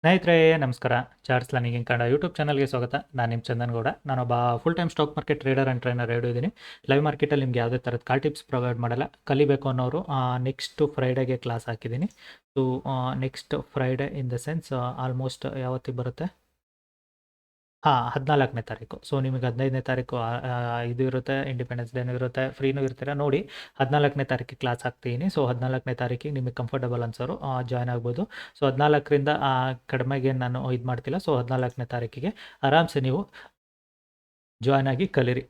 ಸ್ನೇಹಿತರೆ ನಮಸ್ಕಾರ. Charts learning Kannada YouTube ಚಾನಲ್ಗೆ ಸ್ವಾಗತ. ನಾನು ನಿಮ್ಮ ಚಂದನ್ ಗೌಡ. ನಾನೊಬ್ಬ full time stock market trader and trainer ಎರಡೂ ಇದ್ದೀನಿ. ಲೈವ್ ಮಾರ್ಕೆಟಲ್ಲಿ ನಿಮ್ಗೆ ಯಾವುದೇ ಥರದ ಕಾಲ್ ಟಿಪ್ಸ್ ಪ್ರೊವೈಡ್ ಮಾಡಲ್ಲ. ಕಲಿಬೇಕು ಅನ್ನೋರು ನೆಕ್ಸ್ಟ್ ಫ್ರೈಡೆಗೆ ಕ್ಲಾಸ್ ಹಾಕಿದ್ದೀನಿ. So next Friday in the sense almost ಯಾವತ್ತಿಗೆ ಬರುತ್ತೆ? 14ನೇ ತಾರೀಕು. ಸೊ ನಿಮಗೆ 15ನೇ ತಾರೀಕು ಇದು ಇರುತ್ತೆ, ಇಂಡಿಪೆಂಡೆನ್ಸ್ ಡೇನೂ ಇರುತ್ತೆ, ಫ್ರೀನೂ ಇರ್ತೀರ ನೋಡಿ. 14ನೇ ತಾರೀಕಿಗೆ ಕ್ಲಾಸ್ ಹಾಕ್ತೀನಿ. ಸೊ 14ನೇ ತಾರೀಕಿಗೆ ನಿಮಗೆ ಕಂಫರ್ಟಬಲ್ ಅನ್ಸೋರು ಜಾಯ್ನ್ ಆಗ್ಬೋದು. ಸೊ 14ರಿಂದ ಕಡಿಮೆಗೆ ನಾನು ಇದು ಮಾಡ್ತಿಲ್ಲ. ಸೊ 14ನೇ ತಾರೀಕಿಗೆ ಆರಾಮ್ಸೆ ನೀವು ಜಾಯ್ನ್ ಆಗಿ ಕಲೀರಿ.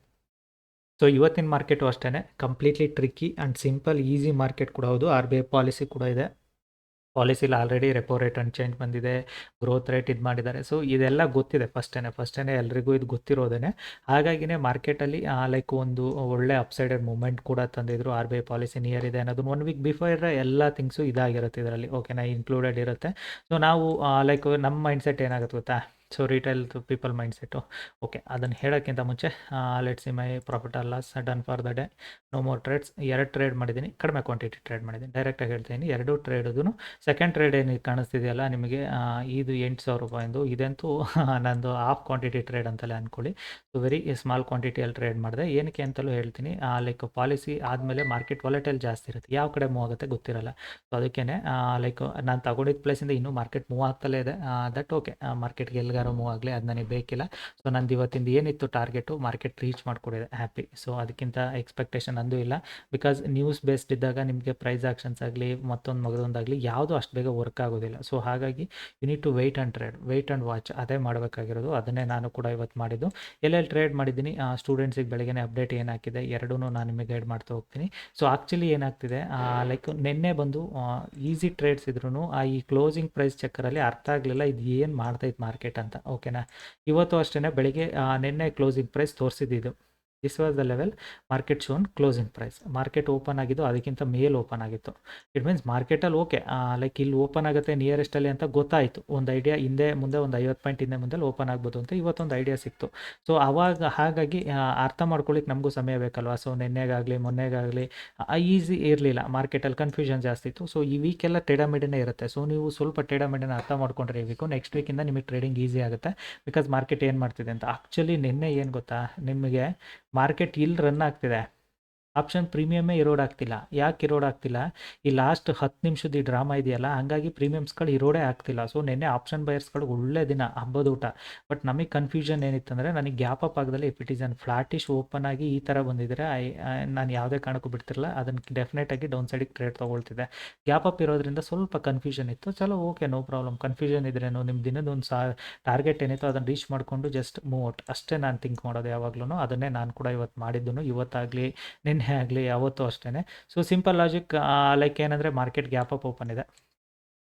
ಸೊ ಇವತ್ತಿನ ಮಾರ್ಕೆಟು ಅಷ್ಟೇ completely tricky and simple easy market ಕೂಡ ಹೌದು. RBI ಪಾಲಿಸಿ ಕೂಡ ಇದೆ. ಪಾಲಿಸಿಲಿ ಆಲ್ರೆಡಿ ರೆಪೋ ರೇಟ್ ಅನ್ಚೇಂಜ್ ಬಂದಿದೆ, ಗ್ರೋತ್ ರೇಟ್ ಇದು ಮಾಡಿದ್ದಾರೆ. ಸೊ ಇದೆಲ್ಲ ಗೊತ್ತಿದೆ ಫಸ್ಟೇ ಎಲ್ರಿಗೂ ಇದು ಗೊತ್ತಿರೋದೇ. ಹಾಗಾಗಿನೇ ಮಾರ್ಕೆಟಲ್ಲಿ ಲೈಕ್ ಒಂದು ಒಳ್ಳೆ ಅಪ್ಸೈಡೆಡ್ ಮೂಮೆಂಟ್ ಕೂಡ ತಂದಿದ್ರು. RBI ಪಾಲಿಸಿ ನಿಯರ್ ಇದೆ ಅನ್ನೋದು 1 ವೀಕ್ ಬಿಫೋರ್ ಎಲ್ಲ ಥಿಂಗ್ಸು ಇದಾಗಿರುತ್ತೆ ಇದರಲ್ಲಿ, ಓಕೆನಾ, ಇನ್ಕ್ಲೂಡೆಡ್ ಇರುತ್ತೆ. ಸೊ ನಾವು ಲೈಕ್ ನಮ್ಮ ಮೈಂಡ್ಸೆಟ್ ಏನಾಗುತ್ತೆ ಗೊತ್ತಾ? So retail people mindset. Okay, ಅದನ್ನು ಹೇಳೋಕ್ಕಿಂತ ಮುಂಚೆ let's see my profit or loss done for the day. No more trades. 2 trade ಮಾಡಿದ್ದೀನಿ, ಕಡಿಮೆ ಕ್ವಾಂಟಿಟಿ ಟ್ರೇಡ್ ಮಾಡಿದ್ದೀನಿ. ಡೈರೆಕ್ಟಾಗಿ ಹೇಳ್ತೀನಿ, 2 ಟ್ರೇಡೂ ಸೆಕೆಂಡ್ ಟ್ರೇಡ್ ಏನು ಕಾಣಿಸ್ತಿದೆಯಲ್ಲ ನಿಮಗೆ, ಇದು 8,000 ರೂಪಾಯಿಂದು, ಇದಂತೂ ನಂದು ಹಾಫ್ ಕ್ವಾಂಟಿಟಿ ಟ್ರೇಡ್ ಅಂತಲೇ ಅಂದ್ಕೊಳ್ಳಿ. ಸೊ ವೆರಿ ಸ್ಮಾಲ್ ಕ್ವಾಂಟಿಟಿಯಲ್ಲಿ ಟ್ರೇಡ್ ಮಾಡಿದೆ. ಏನಕ್ಕೆ ಅಂತಲೂ ಹೇಳ್ತೀನಿ. ಲೈಕ್ ಪಾಲಿಸಿ ಆದಮೇಲೆ ಮಾರ್ಕೆಟ್ ವಾಲಟೈಲ್ ಜಾಸ್ತಿ ಇರುತ್ತೆ, ಯಾವ ಕಡೆ ಮೂವ್ ಆಗುತ್ತೆ ಗೊತ್ತಿರಲ್ಲ. ಸೊ ಅದಕ್ಕೇ ಲೈಕ್ ನಾನು ತಗೊಂಡಿದ್ದ ಪ್ಲೇಸಿಂದ ಇನ್ನೂ ಮಾರ್ಕೆಟ್ ಮೂವ್ ಆಗ್ತಲೇ ಇದೆ. ದಟ್ ಓಕೆ, ಮಾರ್ಕೆಟ್ಗೆ ಎಲ್ಲಿಗಾರು ಮೂವ್ ಆಗಲಿ, ಅದು ನನಗೆ ಬೇಕಿಲ್ಲ. ಸೊ ನಂದು ಇವತ್ತಿಂದ ಏನಿತ್ತು ಟಾರ್ಗೆಟು, ಮಾರ್ಕೆಟ್ ರೀಚ್ ಮಾಡ್ಕೊಡಿದೆ, ಹ್ಯಾಪಿ. ಸೊ ಅದಕ್ಕಿಂತ ಎಕ್ಸ್ಪೆಕ್ಟೇಷನ್ ಅಂದೂ ಇಲ್ಲ. ಬಿಕಾಸ್ ನ್ಯೂಸ್ ಬೇಸ್ಡ್ ಇದ್ದಾಗ ನಿಮಗೆ ಪ್ರೈಸ್ ಆಕ್ಷನ್ಸ್ ಆಗಲಿ ಮಗದೊಂದಾಗಲಿ ಯಾವುದು ಅಷ್ಟು ಬೇಗ ವರ್ಕ್ ಆಗೋದಿಲ್ಲ. ಸೊ ಹಾಗಾಗಿ you need to wait and trade, wait and watch, ಅದೇ ಮಾಡಬೇಕಾಗಿರೋದು. ಅದನ್ನೇ ನಾನು ಕೂಡ ಇವತ್ತು ಮಾಡಿದ್ದು. ಎಲ್ಲೆಲ್ಲಿ ಟ್ರೇಡ್ ಮಾಡಿದ್ದೀನಿ, ಸ್ಟೂಡೆಂಟ್ಸಿಗೆ ಬೆಳಗ್ಗೆ ಅಪ್ಡೇಟ್ ಏನು ಹಾಕಿದೆ ಎರಡೂ ನಾನು ನಿಮಗೆ ಗೈಡ್ ಮಾಡ್ತಾ ಹೋಗ್ತೀನಿ. ಸೊ ಆ್ಯಕ್ಚುಲಿ ಏನಾಗ್ತಿದೆ, ಲೈಕ್ ನಿನ್ನೆ ಬಂದು ಈಸಿ ಟ್ರೇಡ್ಸ್ ಇದ್ರೂ ಈ ಕ್ಲೋಸಿಂಗ್ ಪ್ರೈಸ್ ಚೆಕ್ಕರಲ್ಲಿ ಅರ್ಥ ಆಗಲಿಲ್ಲ ಇದು ಏನು ಮಾಡ್ತೈತೆ ಮಾರ್ಕೆಟ್ ಅಂತ, ಓಕೆನಾ. ಇವತ್ತು ಅಷ್ಟೇ ಬೆಳಗ್ಗೆ ನಿನ್ನೆ ಕ್ಲೋಸಿಂಗ್ ಪ್ರೈಸ್ ತೋರಿಸಿದ್ದು, this was the level market shown closing price. Market open ಆಗಿದ್ದು ಅದಕ್ಕಿಂತ ಮೇಲೆ ಓಪನ್ ಆಗಿತ್ತು. ಇಟ್ ಮೀನ್ಸ್ ಮಾರ್ಕೆಟಲ್ಲಿ ಓಕೆ, ಲೈಕ್ ಇಲ್ಲಿ ಓಪನ್ ಆಗುತ್ತೆ ನಿಯರೆಸ್ಟಲ್ಲಿ ಅಂತ ಗೊತ್ತಾಯಿತು. ಒಂದು ಐಡಿಯಾ ಹಿಂದೆ ಮುಂದೆ ಒಂದು 50 ಪಾಯಿಂಟ್ ಹಿಂದೆ ಮುಂದೆ ಓಪನ್ ಆಗ್ಬೋದು ಅಂತ ಇವತ್ತೊಂದು ಐಡಿಯಾ ಸಿಕ್ತು. ಸೊ ಆವಾಗ ಹಾಗಾಗಿ ಅರ್ಥ ಮಾಡ್ಕೊಳ್ಳಿಕ್ಕೆ ನಮಗೂ ಸಮಯ ಬೇಕಲ್ವಾ. ಸೊ ನಿನ್ನೆಗಾಗಲಿ ಮೊನ್ನೆಗಾಗಲಿ ಈಸಿ ಇರಲಿಲ್ಲ, ಮಾರ್ಕೆಟಲ್ಲಿ ಕನ್ಫ್ಯೂಷನ್ ಜಾಸ್ತಿ ಇತ್ತು. ಸೊ ಈ ವೀಕೆಲ್ಲ ಟೆಡಮಿಡನೇ ಇರುತ್ತೆ. ಸೊ ನೀವು ಸ್ವಲ್ಪ ಟೆಡಮಿಡನ್ನ ಅರ್ಥ ಮಾಡ್ಕೊಂಡ್ರೆ ಈ ವೀಕು, ನೆಕ್ಸ್ಟ್ ವೀಕಿಂದ ನಿಮಗೆ ಟ್ರೇಡಿಂಗ್ ಈಸಿ ಆಗುತ್ತೆ. ಬಿಕಾಸ್ ಮಾರ್ಕೆಟ್ ಏನು ಮಾಡ್ತಿದೆ ಅಂತ. ಆ್ಯಕ್ಚುಲಿ ನಿನ್ನೆ ಏನು ಗೊತ್ತಾ ನಿಮಗೆ, ಮಾರ್ಕೆಟ್ ಇಲ್ಲಿ ರನ್ ಆಗ್ತಿದೆ, ಆಪ್ಷನ್ ಪ್ರೀಮಿಯಮೇ ಇರೋಡ್ ಆಗ್ತಿಲ್ಲ. ಯಾಕೆ ಇರೋಡ್ ಆಗ್ತಿಲ್ಲ? ಈ ಲಾಸ್ಟ್ 10 ನಿಮಿಷದ ಈ ಡ್ರಾಮಾ ಇದೆಯಲ್ಲ, ಹಾಗಾಗಿ ಪ್ರೀಮಿಯಮ್ಸ್ಗಳು ಇರೋಡೇ ಆಗ್ತಿಲ್ಲ. ಸೊ ನಿನ್ನೆ ಆಪ್ಷನ್ ಬಯರ್ಸ್ಗಳು ಒಳ್ಳೆ ದಿನ, ಹಬ್ಬದ ಊಟ. ಬಟ್ ನಮಗೆ ಕನ್ಫ್ಯೂಷನ್ ಏನಿತ್ತಂದರೆ, ನನಗೆ ಗ್ಯಾಪ್ ಅಪ್ ಆಗದಲ್ಲಿ if it is an flattish open ಆಗಿ ಈ ಥರ ಬಂದಿದ್ದರೆ ನಾನು ಯಾವುದೇ ಕಾರಣಕ್ಕೂ ಬಿಡ್ತಿರಲ್ಲ, ಅದನ್ನು ಡೆಫಿನೆಟಾಗಿ ಡೌನ್ ಸೈಡಿಗೆ ಟ್ರೇಡ್ ತೊಗೊಳ್ತಿದ್ದೆ. ಗ್ಯಾಪ್ ಅಪ್ ಇರೋದ್ರಿಂದ ಸ್ವಲ್ಪ ಕನ್ಫ್ಯೂಷನ್ ಇತ್ತು. ಚಲೋ ಓಕೆ, ನೋ ಪ್ರಾಬ್ಲಮ್. ಕನ್ಫ್ಯೂಷನ್ ಇದ್ರೇನು, ನಿಮ್ಮ ದಿನದೊಂದು ಟಾರ್ಗೆಟ್ ಏನಿತ್ತು ಅದನ್ನು ರೀಚ್ ಮಾಡಿಕೊಂಡು ಜಸ್ಟ್ ಮೂವ್ ಔಟ್ ಅಷ್ಟೇ ನಾನು ಥಿಂಕ್ ಮಾಡೋದು ಯಾವಾಗಲೂ. ಅದನ್ನೇ ನಾನು ಕೂಡ ಇವತ್ತು ಮಾಡಿದ್ದು. ಇವತ್ತಾಗಲಿ ನಿನ್ನೆ ಆಗಲಿ ಯಾವತ್ತೂ ಅಷ್ಟೇ. ಸೊ ಸಿಂಪಲ್ ಲಾಜಿಕ್, ಲೈಕ್ ಏನಂದರೆ ಮಾರ್ಕೆಟ್ ಗ್ಯಾಪ್ ಅಪ್ ಓಪನ್ ಇದೆ.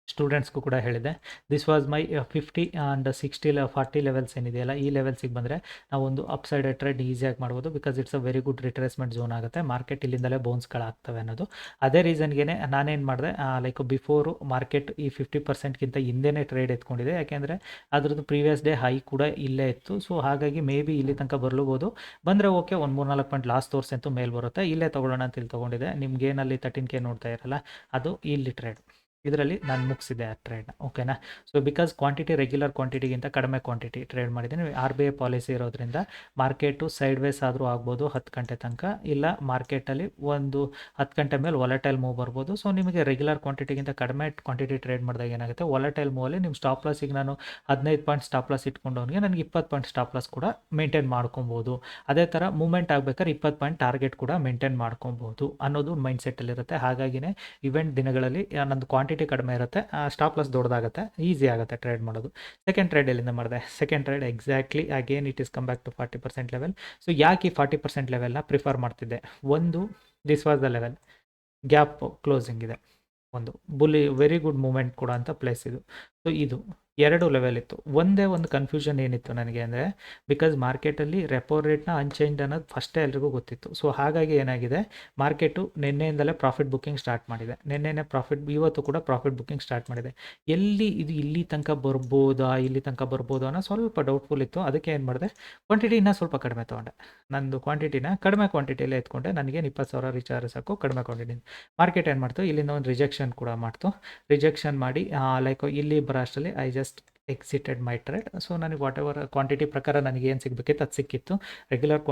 ಸ್ಟೂಡೆಂಟ್ಸ್ಗೂ ಕೂಡ ಹೇಳಿದೆ, this was my 50 and 60 40 levels ಏನಿದೆಯಲ್ಲ, ಈ ಲೆವೆಲ್ಸಿಗೆ ಬಂದರೆ ನಾವೊಂದು ಅಪ್ ಸೈಡ್ ಟ್ರೇಡ್ ಈಸಿಯಾಗಿ ಮಾಡ್ಬೋದು. Because it's a very good retracement zone ಆಗುತ್ತೆ. ಮಾರ್ಕೆಟ್ ಇಲ್ಲಿಂದಲೇ ಬೌನ್ಸ್ಗಳಾಗ್ತವೆ ಅನ್ನೋದು. ಅದೇ ರೀಸನ್ಗೆ ನಾನೇನು ಮಾಡಿದೆ, ಲೈಕ್ ಬಿಫೋರು ಮಾರ್ಕೆಟ್ ಈ 50%ಗಿಂತ ಹಿಂದೆನೇ ಟ್ರೇಡ್ ಎತ್ಕೊಂಡಿದೆ. ಯಾಕೆಂದರೆ ಅದ್ರದ್ದು ಪ್ರೀವಿಯಸ್ ಡೇ ಹೈ ಕೂಡ ಇಲ್ಲೇ ಇತ್ತು. ಸೊ ಹಾಗಾಗಿ ಮೇ ಬಿ ಇಲ್ಲಿ ತನಕ ಬರ್ಲೂಬೋದು. ಬಂದರೆ ಓಕೆ, ಒಂದು 3-4 ಪಾಯಿಂಟ್ ಲಾಸ್ಟ್ ತೋರಿಸಂತೂ ಮೇಲೆ ಬರುತ್ತೆ. ಇಲ್ಲೇ ತೊಗೊಳ್ಳೋಣ ಅಂತ ಇಲ್ಲಿ ತೊಗೊಂಡಿದೆ. ನಿಮ್ಗೇನಲ್ಲಿ 13K ನೋಡ್ತಾ ಇರಲ್ಲ, ಅದು ಇಲ್ಲಿ ಟ್ರೇಡ್. ಇದರಲ್ಲಿ ನಾನು ಮುಗಿಸಿದೆ ಆ ಟ್ರೇಡ್ನ, ಓಕೆನಾ. ಸೊ ಬಿಕಾಸ್ ಕ್ವಾಂಟಿಟಿ ರೆಗ್ಯುಲರ್ ಕ್ವಾಂಟಿಟಿಗಿಂತ ಕಡಿಮೆ ಕ್ವಾಂಟಿಟಿ ಟ್ರೇಡ್ ಮಾಡಿದ್ದೀನಿ. RBI ಪಾಲಿಸಿ ಇರೋದ್ರಿಂದ ಮಾರ್ಕೆಟು ಸೈಡ್ ವೇಸ್ ಆದರೂ ಆಗ್ಬೋದು 10 ಗಂಟೆ ತನಕ, ಇಲ್ಲ ಮಾರ್ಕೆಟಲ್ಲಿ ಒಂದು 10 ಗಂಟೆ ಮೇಲೆ ವಾಲಟೈಲ್ ಮೂವ್ ಬರ್ಬೋದು. ಸೊ ನಿಮಗೆ ರೆಗ್ಯುಲರ್ ಕ್ವಾಂಟಿಟಿಗಿಂತ ಕಡಿಮೆ ಕ್ವಾಂಟಿಟಿ ಟ್ರೇಡ್ ಮಾಡಿದಾಗ ಏನಾಗುತ್ತೆ, ವಾಲಟೈಲ್ ಮೂವಲ್ಲಿ ನಿಮ್ಮ ಸ್ಟಾಪ್ ಲಾಸಿಗೆ ನಾನು 15 ಪಾಯಿಂಟ್ ಸ್ಟಾಪ್ ಲಾಸ್ ಇಟ್ಕೊಂಡವನಿಗೆ ನನಗೆ 20 ಪಾಯಿಂಟ್ ಸ್ಟಾಪ್ ಲಾಸ್ ಕೂಡ ಮೇಂಟೈನ್ ಮಾಡ್ಕೊಬೋದು. ಅದೇ ಥರ ಮೂವ್ಮೆಂಟ್ ಆಗಬೇಕಾದ್ರೆ 20 ಪಾಯಿಂಟ್ ಟಾರ್ಗೆಟ್ ಕೂಡ ಮೇಂಟೈನ್ ಮಾಡ್ಕೊಬೋದು ಅನ್ನೋದು ಮೈಂಡ್ಸೆಟ್ಟಲ್ಲಿರುತ್ತೆ. ಹಾಗಾಗಿನೇ ಇವೆಂಟ್ ದಿನಗಳಲ್ಲಿ ನಂದು ಕ್ವಾಂಟಿಟಿ ಕಡಿಮೆ ಇರುತ್ತೆ, ಸ್ಟಾಪ್ ಲಾಸ್ ದೊಡ್ಡದಾಗುತ್ತೆ, ಈಸಿ ಆಗುತ್ತೆ ಟ್ರೇಡ್ ಮಾಡೋದು. ಸೆಕೆಂಡ್ ಟ್ರೇಡ್ ಎಲ್ಲಿಂದ ಮಾಡಿದೆ? Second trade exactly again it is come back to 40% level. So ಯಾಕೆ ಈ 40% ಲೆವೆಲ್ನ ಪ್ರಿಫರ್ ಮಾಡ್ತಿದ್ದೆ? ಒಂದು, this was the level, gap closing ಇದೆ. ಒಂದು ವೆರಿ ಗುಡ್ ಮೂಮೆಂಟ್ ಕೂಡ ಅಂತ ಪ್ಲೇಸ್ ಇದು. ಸೊ ಇದು 2 ಲೆವೆಲ್ ಇತ್ತು. ಒಂದೇ ಒಂದು ಕನ್ಫ್ಯೂಷನ್ ಏನಿತ್ತು ನನಗೆ ಅಂದರೆ, ಬಿಕಾಸ್ ಮಾರ್ಕೆಟಲ್ಲಿ ರೆಪೋ ರೇಟ್ನ ಅನ್ಚೇಂಜ್ ಅನ್ನೋದು ಫಸ್ಟೇ ಎಲ್ರಿಗೂ ಗೊತ್ತಿತ್ತು. ಸೊ ಹಾಗಾಗಿ ಏನಾಗಿದೆ, ಮಾರ್ಕೆಟು ನಿನ್ನೆಯಿಂದಲೇ ಪ್ರಾಫಿಟ್ ಬುಕ್ಕಿಂಗ್ ಸ್ಟಾರ್ಟ್ ಮಾಡಿದೆ. ಇವತ್ತು ಕೂಡ ಪ್ರಾಫಿಟ್ ಬುಕ್ಕಿಂಗ್ ಸ್ಟಾರ್ಟ್ ಮಾಡಿದೆ. ಇಲ್ಲಿ ತನಕ ಬರ್ಬೋದಾ ಅನ್ನೋ ಸ್ವಲ್ಪ ಡೌಟ್ಫುಲ್ ಇತ್ತು. ಅದಕ್ಕೆ ಏನು ಮಾಡಿದೆ, ಕ್ವಾಂಟಿಟಿನ ಸ್ವಲ್ಪ ಕಡಿಮೆ ತೊಗೊಂಡೆ. ನಂದು ಕ್ವಾಂಟಿಟಿನ ಕಡಿಮೆ ಕ್ವಾಂಟಿಟಿಯಲ್ಲೇ ಎತ್ಕೊಂಡೆ. ನನಗೇನು 20,000 ರೀಚಾರ್ಜ್ ಸಾಕು, ಕಡಿಮೆ ಕ್ವಾಂಟಿಟಿ. ಮಾರ್ಕೆಟ್ ಏನು ಮಾಡ್ತು, ಇಲ್ಲಿಂದ ಒಂದು ರಿಜೆಕ್ಷನ್ ಕೂಡ ಮಾಡ್ತು. ರಿಜೆಕ್ಷನ್ ಮಾಡಿ ಲೈಕ್ ಇಲ್ಲಿ ಬರೋ ಅಷ್ಟರಲ್ಲಿ I just excited my trade. So ನನಗೆ ವಾಟ್ ಎವರ್ ಕ್ವಾಂಟಿಟಿ ಪ್ರಕಾರ ನನಗೆ ಏನು ಸಿಗಬೇಕಿತ್ತು ಅದು ಸಿಕ್ಕಿತ್ತು. ರೆಗ್ಯುಲರ್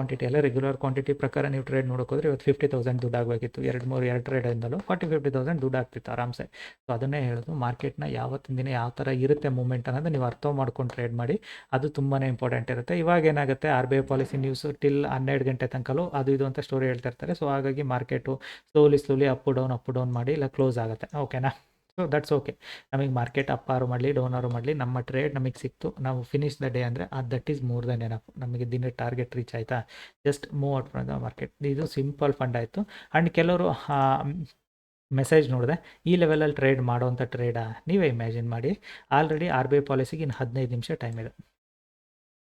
ಕ್ವಾಂಟಿಟಿ ಪ್ರಕಾರ ನೀವು ಟ್ರೇಡ್ ನೋಡೋಕೆ ಹೋದರೆ ಇವತ್ತು 50,000 ದುಡ್ಡು ಆಗಬೇಕಿತ್ತು. 2 ಟ್ರೇಡಿಂದಲೂ 40-50,000 ದುಡ್ಡು ಆಗ್ತಿತ್ತು ಆರಾಮ್ಸೆ. ಸೊ ಅದನ್ನೇ ಹೇಳೋದು, ಮಾರ್ಕೆಟ್ನ ಯಾವತ್ತಿನ ದಿನ ಯಾವ ಥರ ಇರುತ್ತೆ ಮೂಮೆಂಟ್ ಅನ್ನೋದು ನೀವು ಅರ್ಥ ಮಾಡ್ಕೊಂಡು ಟ್ರೇಡ್ ಮಾಡಿ. ಅದು ತುಂಬಾ ಇಂಪಾರ್ಟೆಂಟ್ ಇರುತ್ತೆ. ಇವಾಗ ಏನಾಗುತ್ತೆ, R B I policy news till 12 ಗಂಟೆ ತನಕಲೂ ಅದು ಇದು ಅಂತ ಸ್ಟೋರಿ ಹೇಳ್ತಾ ಇರ್ತಾರೆ. ಸೊ ಹಾಗಾಗಿ ಮಾರ್ಕೆಟು ಸ್ಲೋಲಿ ಅಪ್ ಡೌನ್ ಮಾಡಿ ಇಲ್ಲ ಕ್ಲೋಸ್ ಆಗುತ್ತೆ. ಓಕೆನಾ? So that's okay. ನಮಗೆ ಮಾರ್ಕೆಟ್ ಅಪ್ ಆರು ಮಾಡಲಿ ಡೌನ್ ಆರು ಮಾಡಲಿ, ನಮ್ಮ ಟ್ರೇಡ್ ನಮಗೆ ಸಿಕ್ತು, ನಾವು ಫಿನಿಶ್ ದ ಡೇ ಅಂದರೆ that is more than enough. ನಮಗೆ ದಿನ ಟಾರ್ಗೆಟ್ ರೀಚ್ ಆಯಿತಾ, just move out from the market. ಇದು ಸಿಂಪಲ್ ಫಂಡ್ ಆಯಿತು. ಆ್ಯಂಡ್ ಕೆಲವರು ಮೆಸೇಜ್ ನೋಡಿದೆ, ಈ ಲೆವೆಲಲ್ಲಿ ಟ್ರೇಡ್ ಮಾಡೋವಂಥ ಟ್ರೇಡಾ? ನೀವೇ ಇಮ್ಯಾಜಿನ್ ಮಾಡಿ, ಆಲ್ರೆಡಿ ಆರ್ ಬಿ ಐ ಪಾಲಿಸಿಗೆ ಇನ್ನು 15 ನಿಮಿಷ ಟೈಮ್ ಇದೆ.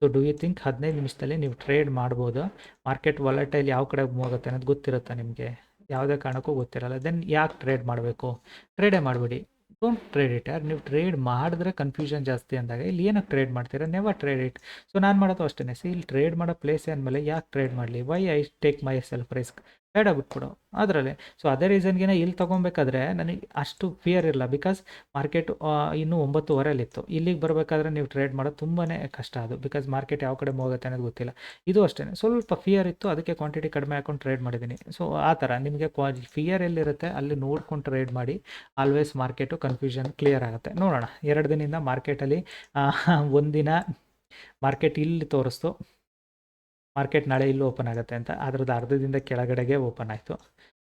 ಸೊ ಡೂ ಯು ಥಿಂಕ್ 15 ನಿಮಿಷದಲ್ಲಿ ನೀವು ಟ್ರೇಡ್ ಮಾಡ್ಬೋದು? ಮಾರ್ಕೆಟ್ ವಾಲಟೈಲ್ ಯಾವ ಕಡೆ ಮೂವ್ ಆಗುತ್ತೆ ಅನ್ನೋದು ಗೊತ್ತಿರುತ್ತಾ ನಿಮಗೆ? ಯಾವುದೇ ಕಾರಣಕ್ಕೂ ಗೊತ್ತಿರಲ್ಲ. ದೆನ್ ಯಾಕೆ ಟ್ರೇಡ್ ಮಾಡಬೇಕು? ಟ್ರೇಡೇ ಮಾಡಿಬಿಡಿ. Don't trade it. ಯಾರು ನೀವು ಟ್ರೇಡ್ ಮಾಡಿದ್ರೆ ಕನ್ಫ್ಯೂಷನ್ ಜಾಸ್ತಿ ಅಂದಾಗ ಇಲ್ಲಿ ಏನಕ್ಕೆ ಟ್ರೇಡ್ ಮಾಡ್ತೀರಾ? Never trade it. ಸೊ ನಾನು ಮಾಡೋದು ಅಷ್ಟೇ. ಇಲ್ಲಿ ಟ್ರೇಡ್ ಮಾಡೋ ಪ್ಲೇಸ್ ಅಂದಮೇಲೆ ಯಾಕೆ ಟ್ರೇಡ್ ಮಾಡಲಿ? Why I take my self risk? ಬೇಡ ಬಿಟ್ಬಿಡು ಅದರಲ್ಲಿ. ಸೊ ಅದೇ ರೀಸನ್ಗೆ ಇಲ್ಲಿ ತೊಗೊಬೇಕಾದ್ರೆ ನನಗೆ ಅಷ್ಟು ಫಿಯರ್ ಇರಲ್ಲ. ಬಿಕಾಸ್ ಮಾರ್ಕೆಟ್ ಇನ್ನೂ 9:15 ಇಲ್ಲಿಗೆ ಬರಬೇಕಾದ್ರೆ ನೀವು ಟ್ರೇಡ್ ಮಾಡೋದು ತುಂಬಾ ಕಷ್ಟ. ಅದು ಬಿಕಾಸ್ ಮಾರ್ಕೆಟ್ ಯಾವ ಕಡೆ ಹೋಗುತ್ತೆ ಅನ್ನೋದು ಗೊತ್ತಿಲ್ಲ. ಇದು ಅಷ್ಟೇ, ಸ್ವಲ್ಪ ಫಿಯರ್ ಇತ್ತು, ಅದಕ್ಕೆ ಕ್ವಾಂಟಿಟಿ ಕಡಿಮೆ ಹಾಕೊಂಡು ಟ್ರೇಡ್ ಮಾಡಿದ್ದೀನಿ. ಸೊ ಆ ಥರ ನಿಮಗೆ ಫಿಯರ್ ಎಲ್ಲಿರುತ್ತೆ ಅಲ್ಲಿ ನೋಡ್ಕೊಂಡು ಟ್ರೇಡ್ ಮಾಡಿ. ಆಲ್ವೇಸ್ ಮಾರ್ಕೆಟು ಕನ್ಫ್ಯೂಷನ್ ಕ್ಲಿಯರ್ ಆಗುತ್ತೆ. ನೋಡೋಣ, 2 ದಿನದಿಂದ ಮಾರ್ಕೆಟಲ್ಲಿ ಒಂದಿನ ಮಾರ್ಕೆಟ್ ಇಲ್ಲಿ ತೋರಿಸ್ತು, ಮಾರ್ಕೆಟ್ ನಾಳೆ ಇಲ್ಲಿ ಓಪನ್ ಆಗುತ್ತೆ ಅಂತ. ಅದ್ರದ್ದು ಅರ್ಧದಿಂದ ಕೆಳಗಡೆಗೆ ಓಪನ್ ಆಯಿತು.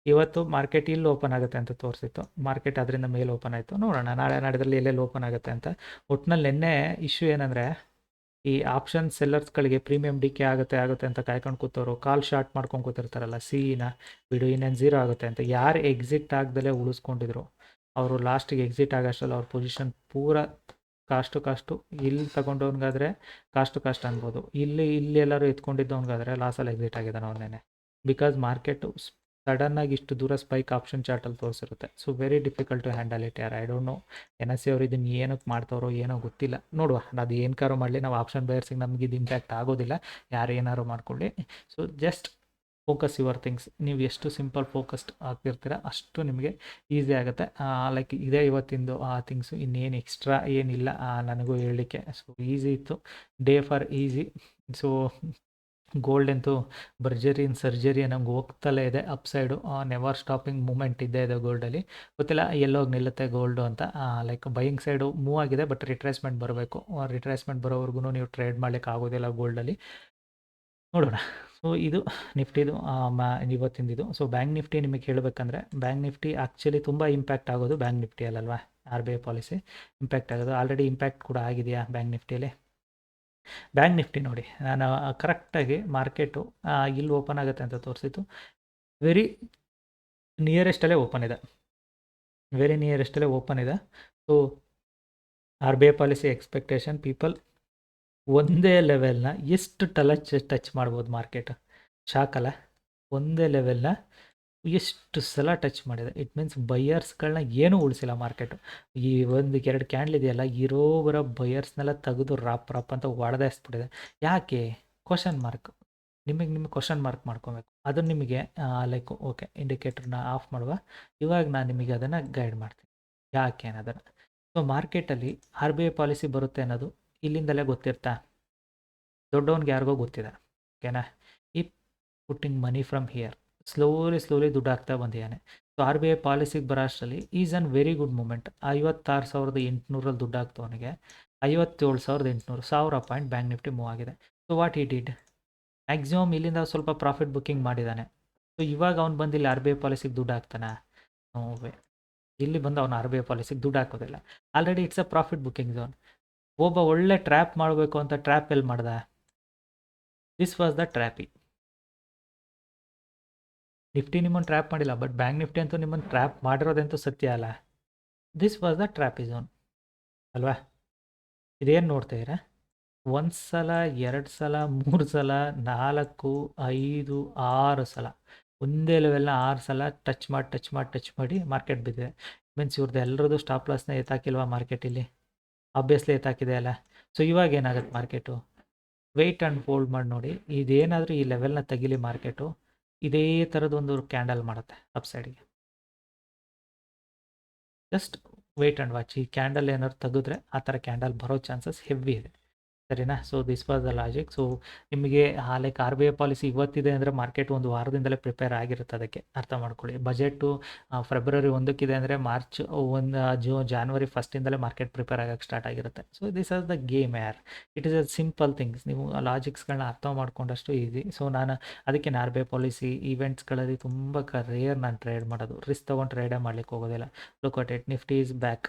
ಇವತ್ತು ಮಾರ್ಕೆಟ್ ಇಲ್ಲಿ ಓಪನ್ ಆಗುತ್ತೆ ಅಂತ ತೋರಿಸಿತ್ತು, ಮಾರ್ಕೆಟ್ ಅದರಿಂದ ಮೇಲೆ ಓಪನ್ ಆಯಿತು. ನೋಡೋಣ ನಾಳೆ ನಾಡಿದ್ರಲ್ಲಿ ಎಲ್ಲೆಲ್ಲಿ ಓಪನ್ ಆಗುತ್ತೆ ಅಂತ. ಒಟ್ಟಿನಲ್ಲಿ ನಿನ್ನೆ ಇಶ್ಯೂ ಏನಂದರೆ, ಈ ಆಪ್ಷನ್ ಸೆಲ್ಲರ್ಸ್ಗಳಿಗೆ ಪ್ರೀಮಿಯಂ ಡಿಕೆ ಆಗುತ್ತೆ ಅಂತ ಕಾಯ್ಕೊಂಡು ಕೂತವರು ಕಾಲ್ ಶಾರ್ಟ್ ಮಾಡ್ಕೊಂಡು ಕೂತಿರ್ತಾರಲ್ಲ, ಸಿಇನ ಬಿಡು ಇನ್ನೇನು 0 ಆಗುತ್ತೆ ಅಂತ. ಯಾರು ಎಕ್ಸಿಟ್ ಆಗದಲ್ಲೇ ಉಳಿಸ್ಕೊಂಡಿದ್ರು ಅವರು ಲಾಸ್ಟಿಗೆ ಎಕ್ಸಿಟ್ ಆಗೋಷ್ಟರಲ್ಲಿ ಅವ್ರ ಪೊಸಿಷನ್ ಪೂರ ಕಾಸ್ಟು ಇಲ್ಲಿ ತಗೊಂಡವನಿಗಾದರೆ ಕಾಸ್ಟ್ ಅನ್ಬೋದು. ಇಲ್ಲಿ ಎಲ್ಲರೂ ಎತ್ಕೊಂಡಿದ್ದವನಿಗಾದರೆ ಲಾಸಲ್ಲಿ ಎಕ್ಸಿಟ್ ಆಗಿದ್ದಾನೆ ಅವನ್ನೇನೆ. ಬಿಕಾಸ್ ಮಾರ್ಕೆಟು ಸಡನ್ನಾಗಿ ಇಷ್ಟು ದೂರ ಸ್ಪೈಕ್ ಆಪ್ಷನ್ ಚಾರ್ಟಲ್ಲಿ ತೋರಿಸಿರುತ್ತೆ. So very difficult to handle it ಯಾರ್. ಐ ಡೋಂಟ್ ನೋ NSE ಅವರು ಇದನ್ನು ಏನಕ್ಕೆ ಮಾಡ್ತಾರೋ ಏನೋ ಗೊತ್ತಿಲ್ಲ. ನೋಡುವ, ಅದು ಏನು ಕಾರೋ ಮಾಡಲಿ, ನಾವು ಆಪ್ಷನ್ ಬಯರ್ಸಿಗೆ ನಮಗೆ ಇದು ಇಂಪ್ಯಾಕ್ಟ್ ಆಗೋದಿಲ್ಲ. ಯಾರು ಏನಾರು ಮಾಡ್ಕೊಳ್ಳಿ. So just focus your things. ನೀವು ಎಷ್ಟು ಸಿಂಪಲ್ ಫೋಕಸ್ಡ್ ಆಗ್ತಿರ್ತೀರ ಅಷ್ಟು ನಿಮಗೆ ಈಸಿ ಆಗುತ್ತೆ. ಲೈಕ್ ಇದೇ ಇವತ್ತಿಂದು ಆ ಥಿಂಗ್ಸು, ಇನ್ನೇನು ಎಕ್ಸ್ಟ್ರಾ ಏನಿಲ್ಲ ನನಗೂ ಹೇಳಲಿಕ್ಕೆ. ಸೊ ಈಸಿ ಇತ್ತು, day for easy. So gold ಅಂತೂ ಭರ್ಜರಿ ಸರ್ಜರಿ ನಮ್ಗೆ ಹೋಗ್ತಲೇ ಇದೆ. ಅಪ್ಸೈಡು ನೆವರ್ ಸ್ಟಾಪಿಂಗ್ ಮೂಮೆಂಟ್ ಇದ್ದೇ ಇದೆ ಗೋಲ್ಡಲ್ಲಿ. ಗೊತ್ತಿಲ್ಲ ಎಲ್ಲೋಗಿ ನಿಲ್ಲುತ್ತೆ ಗೋಲ್ಡು ಅಂತ. ಲೈಕ್ ಬೈಯಿಂಗ್ ಸೈಡು ಮೂವ್ ಆಗಿದೆ, ಬಟ್ ರಿಟ್ರೇಸ್ಮೆಂಟ್ ಬರಬೇಕು. ರಿಟ್ರೇಸ್ಮೆಂಟ್ ಬರೋವರೆಗೂ ನೀವು ಟ್ರೇಡ್ ಮಾಡಲಿಕ್ಕೆ ಆಗೋದಿಲ್ಲ ಗೋಲ್ಡಲ್ಲಿ. ನೋಡೋಣ. ಸೊ ಇದು ನಿಫ್ಟಿದು ಇವತ್ತಿಂದಿದು. ಸೊ ಬ್ಯಾಂಕ್ ನಿಫ್ಟಿ ನಿಮಗೆ ಹೇಳಬೇಕಂದ್ರೆ, ಬ್ಯಾಂಕ್ ನಿಫ್ಟಿ ಆ್ಯಕ್ಚುಲಿ ತುಂಬ ಇಂಪ್ಯಾಕ್ಟ್ ಆಗೋದು ಬ್ಯಾಂಕ್ ನಿಫ್ಟಿಯಲ್ಲಲ್ವಾ, R B I policy impact ಆಗೋದು. ಆಲ್ರೆಡಿ ಇಂಪ್ಯಾಕ್ಟ್ ಕೂಡ ಆಗಿದೆಯಾ ಬ್ಯಾಂಕ್ ನಿಫ್ಟಿಯಲ್ಲಿ? ಬ್ಯಾಂಕ್ ನಿಫ್ಟಿ ನೋಡಿ, ನಾನು ಕರೆಕ್ಟಾಗಿ ಮಾರ್ಕೆಟು ಇಲ್ಲಿ ಓಪನ್ ಆಗುತ್ತೆ ಅಂತ ತೋರಿಸಿತ್ತು. ವೆರಿ ನಿಯರೆಸ್ಟಲ್ಲೇ ಓಪನ್ ಇದೆ. So R B I policy expectation people ಒಂದೇ ಲೆವೆಲ್ನ ಎಷ್ಟು ಟಚ್ ಮಾಡ್ಬೋದು ಮಾರ್ಕೆಟ್? ಶಾಕಲ್ಲ, ಒಂದೇ ಲೆವೆಲ್ನ ಎಷ್ಟು ಸಲ ಟಚ್ ಮಾಡಿದೆ. ಇಟ್ ಮೀನ್ಸ್ ಬೈಯರ್ಸ್ಗಳನ್ನ ಏನೂ ಉಳಿಸಿಲ್ಲ ಮಾರ್ಕೆಟು. ಈ 1-2 ಕ್ಯಾಂಡಲ್ ಇದೆಯಲ್ಲ, ಇರೋಬರೋ ಬೈಯರ್ಸ್ನೆಲ್ಲ ತೆಗೆದು ರಾಪ್ ಅಂತ ಹೊಡೆದಾಯಿಸ್ಬಿಟ್ಟಿದೆ. ಯಾಕೆ? Question mark. ನಿಮಗೆ ಕ್ವಶನ್ ಮಾರ್ಕ್ ಮಾಡ್ಕೊಬೇಕು. ಅದು ನಿಮಗೆ ಲೈಕ್ ಓಕೆ, ಇಂಡಿಕೇಟರ್ನ ಆಫ್ ಮಾಡುವ. ಇವಾಗ ನಾನು ನಿಮಗೆ ಅದನ್ನು ಗೈಡ್ ಮಾಡ್ತೀನಿ ಯಾಕೆ ಅನ್ನೋದನ್ನು. ಸೊ ಮಾರ್ಕೆಟಲ್ಲಿ ಆರ್ ಬಿ ಐ ಪಾಲಿಸಿ ಬರುತ್ತೆ ಅನ್ನೋದು ಇಲ್ಲಿಂದಲೇ ಗೊತ್ತಿರ್ತಾ? ದೊಡ್ಡವನಿಗೆ ಯಾರಿಗೋ ಗೊತ್ತಿದೆ. ಓಕೆನಾ? ಈ putting money from here slowly ದುಡ್ಡು ಆಗ್ತಾ ಬಂದಿದ್ದಾನೆ. ಸೊ ಆರ್ ಬಿ ಐ ಪಾಲಿಸಿಗೆ ಬರೋ ಅಷ್ಟರಲ್ಲಿ is an very good moment. 56,800 ದುಡ್ಡು ಆಗ್ತವನಿಗೆ 57,800 1000 ಪಾಯಿಂಟ್ ಬ್ಯಾಂಕ್ ನಿಫ್ಟಿ ಮೂವ್ ಆಗಿದೆ. So what he did, maximum ಇಲ್ಲಿಂದ ಸ್ವಲ್ಪ ಪ್ರಾಫಿಟ್ ಬುಕ್ಕಿಂಗ್ ಮಾಡಿದ್ದಾನೆ. ಸೊ ಇವಾಗ ಅವ್ನು ಬಂದು ಇಲ್ಲಿ ಆರ್ ಬಿ ಐ ಪಾಲಿಸಿಗೆ ದುಡ್ಡು ಹಾಕ್ತಾನೆ? ನೋವೇ. ಇಲ್ಲಿ ಬಂದು ಅವನು ಆರ್ ಬಿ ಐ ಪಾಲಿಸಿಗೆ ದುಡ್ಡು ಹಾಕೋದಿಲ್ಲ. Already it's a profit booking zone. ಒಬ್ಬ ಒಳ್ಳೆ ಟ್ರ್ಯಾಪ್ ಮಾಡಬೇಕು ಅಂತ ಟ್ರ್ಯಾಪ್ ಎಲ್ಲಿ ಮಾಡ್ದ? This was the trap. Nifty ನಿಮ್ಮನ್ನು ಟ್ರ್ಯಾಪ್ ಮಾಡಿಲ್ಲ, ಬಟ್ ಬ್ಯಾಂಕ್ ನಿಫ್ಟಿ ಅಂತೂ ನಿಮ್ಮನ್ನು ಟ್ರ್ಯಾಪ್ ಮಾಡಿರೋದಂತೂ ಸತ್ಯ ಅಲ್ಲ. This was the trap zone ಅಲ್ವಾ? ಇದೇನು ನೋಡ್ತಾಯಿರ? 1 ಸಲ 2 ಸಲ 3 ಸಲ 4 5 6 ಸಲ ಒಂದೇ ಲೆವೆಲ್ನ 6 ಸಲ ಟಚ್ ಮಾಡಿ ಮಾರ್ಕೆಟ್ ಬಿದ್ದಿದೆ. ಮೀನ್ಸ್ ಇವ್ರದ್ದು ಎಲ್ಲರದ್ದು ಸ್ಟಾಪ್ ಲಾಸ್ನ ಎತ್ತಾಕಿಲ್ವಾ ಮಾರ್ಕೆಟಲ್ಲಿ? ಆಬ್ವಿಯಸ್ಲಿ ಎತ್ತಾಕಿದೆ ಅಲ್ಲ. ಸೊ ಇವಾಗ ಏನಾಗುತ್ತೆ ಮಾರ್ಕೆಟು? ವೆಯ್ಟ್ ಆ್ಯಂಡ್ ಹೋಲ್ಡ್ ಮಾಡಿ ನೋಡಿ. ಇದೇನಾದರೂ ಈ ಲೆವೆಲ್ನ ತೆಗಿಲಿ ಮಾರ್ಕೆಟು, ಇದೇ ಥರದೊಂದು ಕ್ಯಾಂಡಲ್ ಮಾಡುತ್ತೆ ಅಪ್ಸೈಡ್ಗೆ. Just wait and watch. ಈ ಕ್ಯಾಂಡಲ್ ಏನಾದ್ರು ತೆಗೆದ್ರೆ ಆ ಥರ ಕ್ಯಾಂಡಲ್ ಬರೋ ಚಾನ್ಸಸ್ ಹೆವಿ ಇದೆ. ಸರಿನಾ? So this was the logic. So ನಿಮಗೆ like R B I policy ಇವತ್ತಿದೆ ಅಂದರೆ ಮಾರ್ಕೆಟ್ ಒಂದು ವಾರದಿಂದಲೇ ಪ್ರಿಪೇರ್ ಆಗಿರುತ್ತೆ, ಅದಕ್ಕೆ ಅರ್ಥ ಮಾಡ್ಕೊಳ್ಳಿ. ಬಜೆಟು ಫೆಬ್ರವರಿ 1 ಅಂದರೆ ಮಾರ್ಚ್ ಜಾನ್ವರಿ 1 ಮಾರ್ಕೆಟ್ ಪ್ರಿಪೇರ್ ಆಗೋಕ್ಕೆ ಸ್ಟಾರ್ಟ್ ಆಗಿರುತ್ತೆ. So this is the game ಯಾರ್. It is a simple things. ನೀವು ಲಾಜಿಕ್ಸ್ಗಳನ್ನ ಅರ್ಥ ಮಾಡ್ಕೊಂಡಷ್ಟು ಈಸಿ. ಸೊ ನಾನು ಅದಕ್ಕೆ ಆರ್ ಬಿ ಐ ಪಾಲಿಸಿ ಈವೆಂಟ್ಸ್ಗಳಲ್ಲಿ ತುಂಬ ರೇರ್ ನಾನು ಟ್ರೇಡ್ ಮಾಡೋದು. ರಿಸ್ಕ್ ತೊಗೊಂಡು ಟ್ರೇಡೇ ಮಾಡ್ಲಿಕ್ಕೆ ಹೋಗೋದಿಲ್ಲ. Look at it, Nifty is back,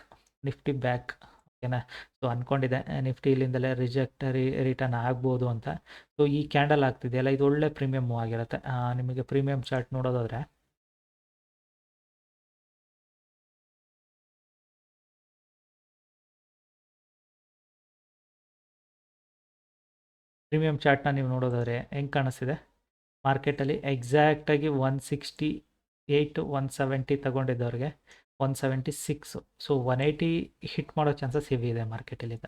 Nifty back. ಓಕೆನಾ? ಸೊ ಅಂದ್ಕೊಂಡಿದ್ದೆ ನಿಫ್ಟಿ ಇಲ್ಲಿಂದಲೇ ರಿಟರ್ನ್ ಆಗ್ಬೋದು ಅಂತ. ಸೊ ಈ ಕ್ಯಾಂಡಲ್ ಆಗ್ತಿದೆಯಲ್ಲ, ಇದು ಒಳ್ಳೆ ಪ್ರೀಮಿಯಮ್ ಮೂವ್ ಆಗಿರುತ್ತೆ. ನಿಮಗೆ ಪ್ರೀಮಿಯಂ ಚಾರ್ಟ್ ನೋಡೋದಾದ್ರೆ ಪ್ರೀಮಿಯಂ ಚಾರ್ಟ್ನ ನೀವು ನೋಡೋದಾದ್ರೆ ಹೆಂಗೆ ಕಾಣಿಸ್ತಿದೆ, ಮಾರ್ಕೆಟಲ್ಲಿ ಎಕ್ಸಾಕ್ಟಾಗಿ 168 170 ತಗೊಂಡಿದ್ದವ್ರಿಗೆ 176. ಸೊ 180 ಹಿಟ್ ಮಾಡೋ ಚಾನ್ಸಸ್ ಹೆವಿ ಇದೆ ಮಾರ್ಕೆಟಲ್ಲಿಂದ.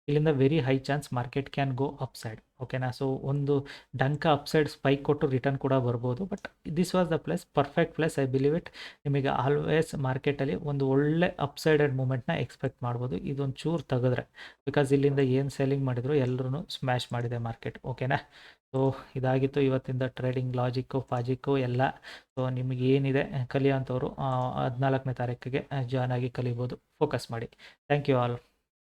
ಇಲ್ಲಿಂದ very high chance market can go upside. ಓಕೆನಾ? ಸೊ ಒಂದು ಡಂಕ ಅಪ್ಸೈಡ್ ಸ್ಪೈಕ್ ಕೊಟ್ಟು ರಿಟರ್ನ್ ಕೂಡ ಬರ್ಬೋದು. But this was the place, perfect place, I believe it. ನಿಮಗೆ ಆಲ್ವೇಸ್ ಮಾರ್ಕೆಟಲ್ಲಿ ಒಂದು ಒಳ್ಳೆ ಅಪ್ಸೈಡೆಡ್ ಮೂಮೆಂಟ್ನ ಎಕ್ಸ್ಪೆಕ್ಟ್ ಮಾಡ್ಬೋದು, ಇದೊಂದು ಚೂರು ತೆಗೆದ್ರೆ. ಬಿಕಾಸ್ ಇಲ್ಲಿಂದ ಏನು ಸೆಲ್ಲಿಂಗ್ ಮಾಡಿದ್ರು ಎಲ್ಲರೂ ಸ್ಮ್ಯಾಶ್ ಮಾಡಿದೆ ಮಾರ್ಕೆಟ್. ಓಕೆನಾ? ಸೊ ಇದಾಗಿತ್ತು ಇವತ್ತಿಂದ ಟ್ರೇಡಿಂಗ್ ಲಾಜಿಕ್ಕು ಪಾಜಿಕ್ಕು ಎಲ್ಲ. ಸೊ ನಿಮಗೆ ಏನಿದೆ ಕಲಿಯೋಂಥವ್ರು 14ನೇ ತಾರೀಕಿಗೆ ಜಾಯ್ನ್ ಆಗಿ ಕಲಿಬೋದು. ಫೋಕಸ್ ಮಾಡಿ. Thank you all.